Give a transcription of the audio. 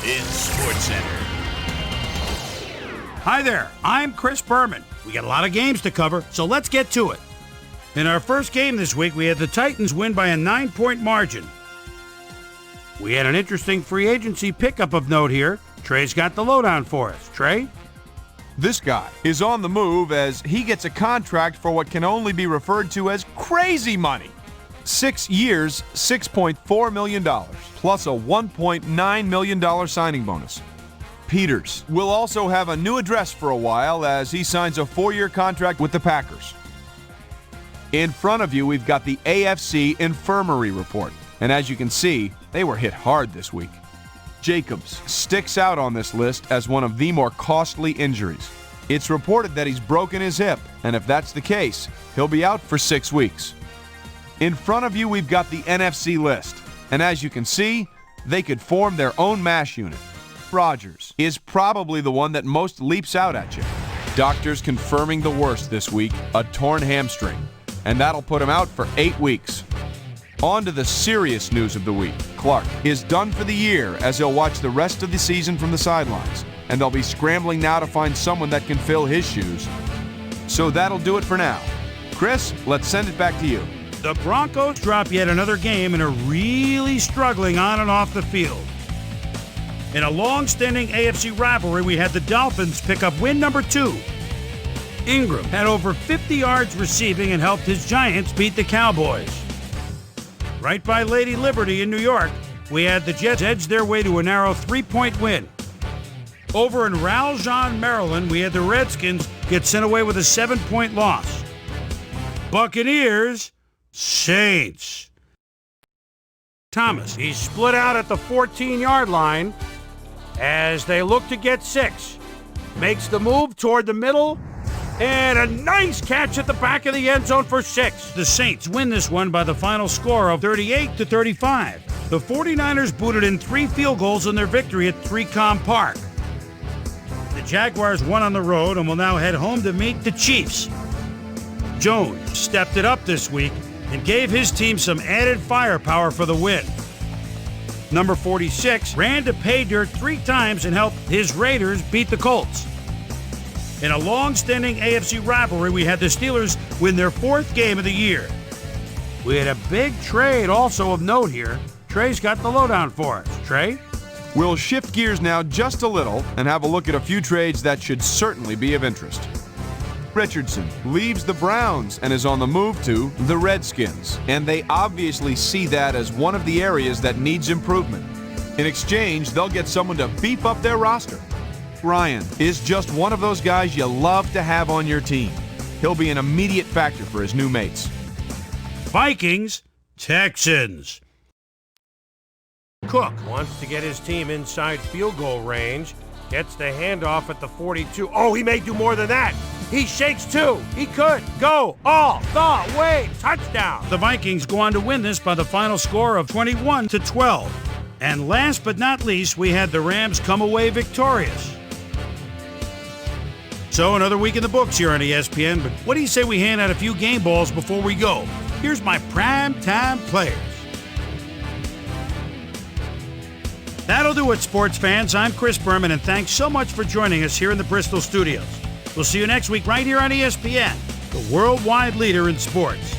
in SportsCenter. Hi there, I'm Chris Berman. We got a lot of games to cover, so let's get to it. In our first game this week, we had the Titans win by a 9-point margin. We had an interesting free agency pickup of note here. Trey's got the lowdown for us. Trey? This guy is on the move as he gets a contract for what can only be referred to as crazy money. 6 years, $6.4 million, plus a $1.9 million signing bonus. Peters will also have a new address for a while as he signs a 4-year contract with the Packers. In front of you, we've got the AFC Infirmary report. And as you can see, they were hit hard this week. Jacobs sticks out on this list as one of the more costly injuries. It's reported that he's broken his hip, and if that's the case, he'll be out for 6 weeks. In front of you, we've got the NFC list. And as you can see, they could form their own MASH unit. Rodgers is probably the one that most leaps out at you. Doctors confirming the worst this week, a torn hamstring. And that'll put him out for 8 weeks. On to the serious news of the week. Clark is done for the year as he'll watch the rest of the season from the sidelines, and they'll be scrambling now to find someone that can fill his shoes. So that'll do it for now. Chris, let's send it back to you. The Broncos drop yet another game and are really struggling on and off the field. In a long-standing AFC rivalry, we had the Dolphins pick up win number 2. Ingram had over 50 yards receiving and helped his Giants beat the Cowboys. Right by Lady Liberty in New York, we had the Jets edge their way to a narrow 3-point win. Over in Ralston, Maryland, we had the Redskins get sent away with a 7-point loss. Buccaneers, Saints. Thomas, he's split out at the 14-yard line as they look to get 6. Makes the move toward the middle, and a nice catch at the back of the end zone for 6. The Saints win this one by the final score of 38-35. The 49ers booted in 3 field goals in their victory at 3Com Park. The Jaguars won on the road and will now head home to meet the Chiefs. Jones stepped it up this week and gave his team some added firepower for the win. Number 46 ran to pay dirt 3 times and helped his Raiders beat the Colts. In a long-standing AFC rivalry, we had the Steelers win their 4th game of the year. We had a big trade also of note here. Trey's got the lowdown for us. Trey? We'll shift gears now just a little and have a look at a few trades that should certainly be of interest. Richardson leaves the Browns and is on the move to the Redskins, and they obviously see that as one of the areas that needs improvement. In exchange, they'll get someone to beef up their roster. Ryan is just one of those guys you love to have on your team. He'll be an immediate factor for his new mates. Vikings, Texans. Cook wants to get his team inside field goal range. Gets the handoff at the 42. Oh, he may do more than that. He shakes 2. He could go all the way. Touchdown. The Vikings go on to win this by the final score of 21-12. And last but not least, we had the Rams come away victorious. So another week in the books here on ESPN, but what do you say we hand out a few game balls before we go? Here's my primetime players. That'll do it, sports fans. I'm Chris Berman, and thanks so much for joining us here in the Bristol studios. We'll see you next week right here on ESPN, the worldwide leader in sports.